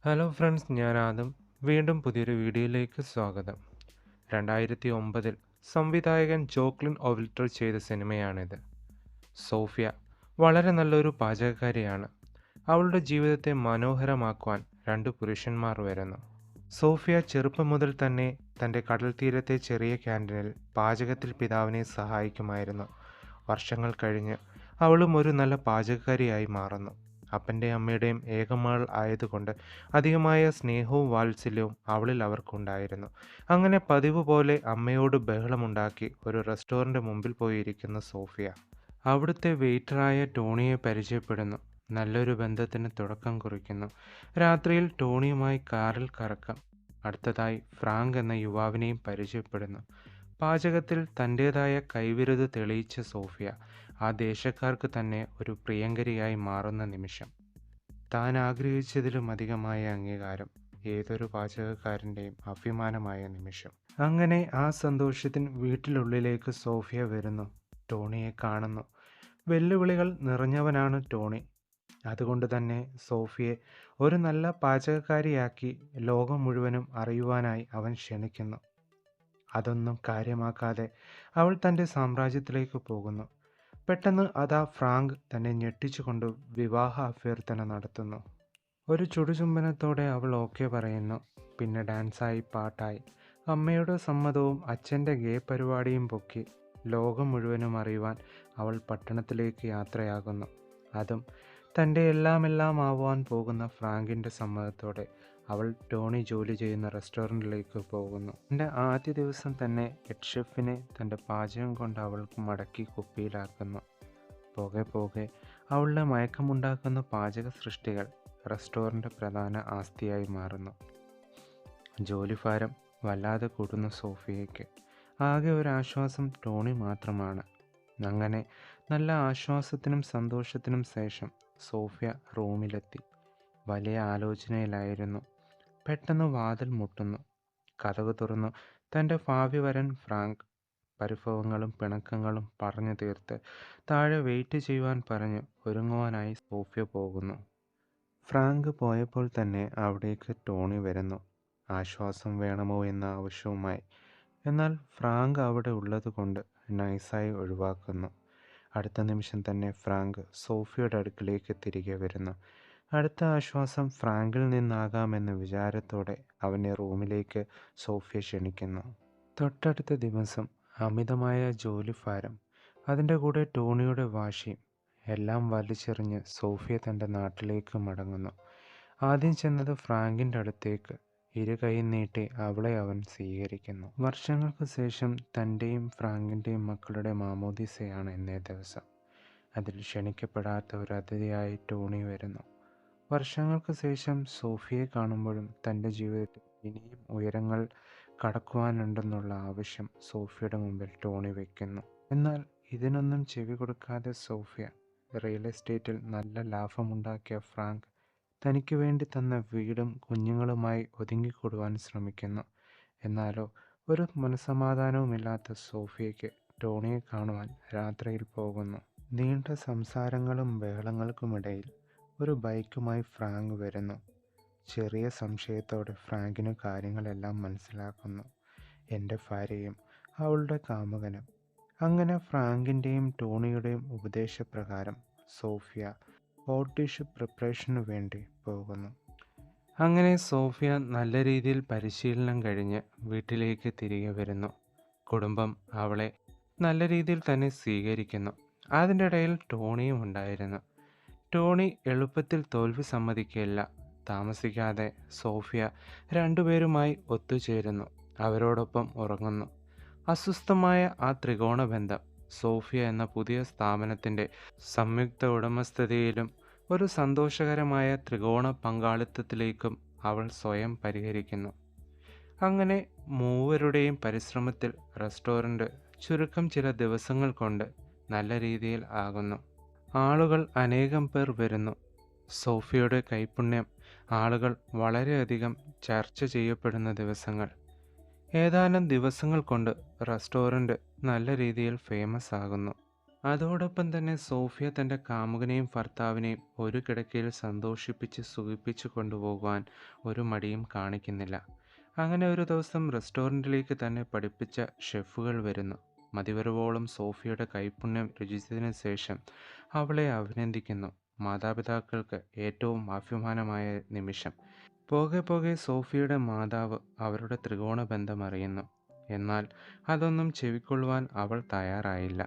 Hello friends, ഞാൻ ആദം. വീണ്ടും പുതിയൊരു വീഡിയോയിലേക്ക് സ്വാഗതം. 2009 സംവിധായകൻ ജോക്ലിൻ ഒവിൽറ്റർ ചെയ്ത സിനിമയാണിത്. സോഫിയ വളരെ നല്ലൊരു പാചകക്കാരിയാണ്. അവളുടെ ജീവിതത്തെ മനോഹരമാക്കുവാൻ രണ്ട് പുരുഷന്മാർ വരുന്നു. സോഫിയ ചെറുപ്പം മുതൽ തന്നെ തൻ്റെ കടൽ തീരത്തെ ചെറിയ ക്യാൻറ്റീനിൽ പാചകത്തിൽ പിതാവിനെ സഹായിക്കുമായിരുന്നു. വർഷങ്ങൾ കഴിഞ്ഞ് അവളും ഒരു നല്ല പാചകക്കാരിയായി മാറുന്നു. അപ്പൻ്റെയും അമ്മയുടെയും ഏകമകൾ ആയതുകൊണ്ട് അധികമായ സ്നേഹവും വാത്സല്യവും അവളിൽ അവർക്കുണ്ടായിരുന്നു. അങ്ങനെ പതിവ് പോലെ അമ്മയോട് ബഹളമുണ്ടാക്കി ഒരു റെസ്റ്റോറൻ്റ് മുമ്പിൽ പോയിരിക്കുന്ന സോഫിയ അവിടുത്തെ വെയിറ്ററായ ടോണിയെ പരിചയപ്പെടുന്നു. നല്ലൊരു ബന്ധത്തിന് തുടക്കം കുറിക്കുന്നു. രാത്രിയിൽ ടോണിയുമായി കാറിൽ കറക്കം. അടുത്തതായി ഫ്രാങ്ക് എന്ന യുവാവിനെയും പരിചയപ്പെടുന്നു. പാചകത്തിൽ തൻ്റേതായ കൈവിരുത് തെളിയിച്ച സോഫിയ ആ ദേശക്കാർക്ക് തന്നെ ഒരു പ്രിയങ്കരിയായി മാറുന്ന നിമിഷം. താൻ ആഗ്രഹിച്ചതിലും അധികമായ അംഗീകാരം ഏതൊരു പാചകക്കാരൻ്റെയും അഭിമാനമായ നിമിഷം. അങ്ങനെ ആ സന്തോഷത്തിന് വീട്ടിനുള്ളിലേക്ക് സോഫിയ വരുന്നു. ടോണിയെ കാണുന്നു. വെല്ലുവിളികൾ നിറഞ്ഞവനാണ് ടോണി. അതുകൊണ്ട് തന്നെ സോഫിയെ ഒരു നല്ല പാചകക്കാരിയാക്കി ലോകം മുഴുവനും അറിയുവാനായി അവൻ ക്ഷണിക്കുന്നു. അതൊന്നും കാര്യമാക്കാതെ അവൾ തൻ്റെ സാമ്രാജ്യത്തിലേക്ക് പോകുന്നു. പെട്ടെന്ന് അതാ ഫ്രാങ്ക് തന്നെ ഞെട്ടിച്ചുകൊണ്ട് വിവാഹ അഭ്യർത്ഥന നടത്തുന്നു. ഒരു ചുടുചുംബനത്തോടെ അവൾ ഓക്കെ പറയുന്നു. പിന്നെ ഡാൻസായി, പാട്ടായി, അമ്മയുടെ സമ്മതവും അച്ഛൻ്റെ ഗേ പരിപാടിയും പൊക്കി ലോകം മുഴുവനും അറിയുവാൻ അവൾ പട്ടണത്തിലേക്ക് യാത്രയാകുന്നു. അതും തൻ്റെ എല്ലാം ആവാൻ പോകുന്ന ഫ്രാങ്കിൻ്റെ സമ്മതത്തോടെ. അവൾ ടോണി ജോലി ചെയ്യുന്ന റെസ്റ്റോറൻറ്റിലേക്ക് പോകുന്നു. എൻ്റെ ആദ്യ ദിവസം തന്നെ ഹെഡ് ഷെഫിനെ തൻ്റെ പാചകം കൊണ്ട് അവൾക്ക് മടക്കി കുപ്പിയിലാക്കുന്നു. പോകെ പോകെ അവളുടെ മയക്കമുണ്ടാക്കുന്ന പാചക സൃഷ്ടികൾ റെസ്റ്റോറൻ്റ് പ്രധാന ആസ്തിയായി മാറുന്നു. ജോലിഭാരം വല്ലാതെ കൂടുന്ന സോഫിയയ്ക്ക് ആകെ ഒരു ആശ്വാസം ടോണി മാത്രമാണ്. അങ്ങനെ നല്ല ആശ്വാസത്തിനും സന്തോഷത്തിനും ശേഷം സോഫിയ റൂമിലെത്തി. വലിയ ആലോചനയിലായിരുന്നു. പെട്ടെന്ന് വാതിൽ മുട്ടുന്നു. കതക് തുറന്നു തൻ്റെ ഭാവി വരൻ ഫ്രാങ്ക് പരിഭവങ്ങളും പിണക്കങ്ങളും പറഞ്ഞു തീർത്ത് താഴെ വെയിറ്റ് ചെയ്യുവാൻ പറഞ്ഞ് ഒരുങ്ങുവാനായി സോഫിയ പോകുന്നു. ഫ്രാങ്ക് പോയപ്പോൾ തന്നെ അവിടേക്ക് ടോണി വരുന്നു. ആശ്വാസം വേണമോ എന്ന ആവശ്യവുമായി. എന്നാൽ ഫ്രാങ്ക് അവിടെ ഉള്ളതുകൊണ്ട് നൈസായി ഒഴിവാക്കുന്നു. അടുത്ത നിമിഷം തന്നെ ഫ്രാങ്ക് സോഫിയയുടെ അടുക്കിലേക്ക് തിരികെ വരുന്നു. അടുത്ത ആശ്വാസം ഫ്രാങ്കിൽ നിന്നാകാമെന്ന വിചാരത്തോടെ അവനെ റൂമിലേക്ക് സോഫിയ ക്ഷണിക്കുന്നു. തൊട്ടടുത്ത ദിവസം അമിതമായ ജോലിഭാരം, അതിൻ്റെ കൂടെ ടോണിയുടെ വാശിയും എല്ലാം വലിച്ചെറിഞ്ഞ് സോഫിയ തൻ്റെ നാട്ടിലേക്ക് മടങ്ങുന്നു. ആദ്യം ചെന്നത് ഫ്രാങ്കിൻ്റെ അടുത്തേക്ക്. ഇരു കൈയും നീട്ടി അവളെ അവൻ സ്വീകരിക്കുന്നു. വർഷങ്ങൾക്ക് ശേഷം തൻ്റെയും ഫ്രാങ്കിൻ്റെയും മക്കളുടെ മാമോദീസയാണ് ഇന്നേ ദിവസം. അതിൽ ക്ഷണിക്കപ്പെടാത്ത ഒരു അതിഥിയായി ടോണി വരുന്നു. വർഷങ്ങൾക്ക് ശേഷം സോഫിയെ കാണുമ്പോഴും തൻ്റെ ജീവിതത്തിൽ ഇനിയും ഉയരങ്ങൾ കടക്കുവാനുണ്ടെന്നുള്ള ആവശ്യം സോഫിയയുടെ മുമ്പിൽ ടോണി വയ്ക്കുന്നു. എന്നാൽ ഇതിനൊന്നും ചെവി കൊടുക്കാതെ സോഫിയ റിയൽ എസ്റ്റേറ്റിൽ നല്ല ലാഭമുണ്ടാക്കിയ ഫ്രാങ്ക് തനിക്ക് വേണ്ടി തന്ന വീടും കുഞ്ഞുങ്ങളുമായി ഒതുങ്ങിക്കൂടുവാൻ ശ്രമിക്കുന്നു. എന്നാലോ ഒരു മനസമാധാനവുമില്ലാത്ത സോഫിയയ്ക്ക് ടോണിയെ കാണുവാൻ രാത്രിയിൽ പോകുന്നു. നീണ്ട സംസാരങ്ങളും ബഹളങ്ങൾക്കുമിടയിൽ ഒരു ബൈക്കുമായി ഫ്രാങ്ക് വരുന്നു. ചെറിയ സംശയത്തോടെ ഫ്രാങ്കിന് കാര്യങ്ങളെല്ലാം മനസ്സിലാക്കുന്നു. എൻ്റെ ഭാര്യയും അവളുടെ കാമുകനും. അങ്ങനെ ഫ്രാങ്കിൻ്റെയും ടോണിയുടെയും ഉപദേശപ്രകാരം സോഫിയ ഹോട്ട് ഡിഷ് പ്രിപ്പറേഷനു വേണ്ടി പോകുന്നു. അങ്ങനെ സോഫിയ നല്ല രീതിയിൽ പരിശീലനം കഴിഞ്ഞ് വീട്ടിലേക്ക് തിരികെ വരുന്നു. കുടുംബം അവളെ നല്ല രീതിയിൽ തന്നെ സ്വീകരിക്കുന്നു. അതിൻ്റെ ഇടയിൽ ടോണിയും ഉണ്ടായിരുന്നു. ടോണി എളുപ്പത്തിൽ തോൽവി സമ്മതിക്കില്ല. താമസിക്കാതെ സോഫിയ രണ്ടുപേരുമായി ഒത്തുചേരുന്നു. അവരോടൊപ്പം ഉറങ്ങുന്നു. അസ്വസ്ഥമായ ആ ത്രികോണ ബന്ധം സോഫിയ എന്ന പുതിയ സ്ഥാപനത്തിൻ്റെ സംയുക്ത ഉടമസ്ഥതയിലും ഒരു സന്തോഷകരമായ ത്രികോണ പങ്കാളിത്തത്തിലേക്കും അവൾ സ്വയം പരിഹരിക്കുന്നു. അങ്ങനെ മൂവരുടെയും പരിശ്രമത്തിൽ റെസ്റ്റോറൻറ്റ് ചുരുക്കം ചില ദിവസങ്ങൾ കൊണ്ട് നല്ല രീതിയിൽ ആകുന്നു. ആളുകൾ അനേകം പേർ വരുന്നു. സോഫിയയുടെ കൈപുണ്യം ആളുകൾ വളരെയധികം ചർച്ച ചെയ്യപ്പെടുന്ന ദിവസങ്ങൾ. ഏതാനും ദിവസങ്ങൾ കൊണ്ട് റെസ്റ്റോറൻറ്റ് നല്ല രീതിയിൽ ഫേമസ് ആകുന്നു. അതോടൊപ്പം തന്നെ സോഫിയ തൻ്റെ കാമുകനെയും ഭർത്താവിനെയും ഒരു കിടക്കയിൽ സന്തോഷിപ്പിച്ച് സുഖിപ്പിച്ച് കൊണ്ടുപോകുവാൻ ഒരു മടിയും കാണിക്കുന്നില്ല. അങ്ങനെ ഒരു ദിവസം റെസ്റ്റോറൻറ്റിലേക്ക് തന്നെ പഠിപ്പിച്ച ഷെഫുകൾ വരുന്നു. മതിവരുവോളം സോഫിയയുടെ കൈപുണ്യം രുചിച്ചതിന് ശേഷം അവളെ അഭിനന്ദിക്കുന്നു. മാതാപിതാക്കൾക്ക് ഏറ്റവും അഭിമാനമായ നിമിഷം. പോകെ പോകെ സോഫിയയുടെ മാതാവ് അവരുടെ ത്രികോണ ബന്ധം അറിയുന്നു. എന്നാൽ അതൊന്നും ചെവിക്കൊള്ളുവാൻ അവൾ തയ്യാറായില്ല.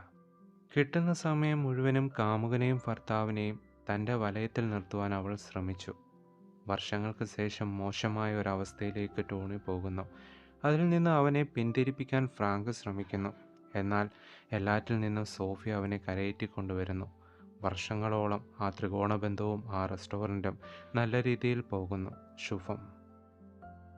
കിട്ടുന്ന സമയം മുഴുവനും കാമുകനെയും ഭർത്താവിനെയും തൻ്റെ വലയത്തിൽ നിർത്തുവാൻ അവൾ ശ്രമിച്ചു. വർഷങ്ങൾക്ക് ശേഷം മോശമായ ഒരവസ്ഥയിലേക്ക് ടോണി പോകുന്നു. അതിൽ നിന്ന് അവനെ പിന്തിരിപ്പിക്കാൻ ഫ്രാങ്ക് ശ്രമിക്കുന്നു. എന്നാൽ എല്ലാറ്റിൽ നിന്നും സോഫിയ അവനെ കരയേറ്റിക്കൊണ്ടുവരുന്നു. വർഷങ്ങളോളം ആ ത്രികോണബന്ധവും ആ റെസ്റ്റോറൻറ്റും നല്ല രീതിയിൽ പോകുന്നു. ശുഭം.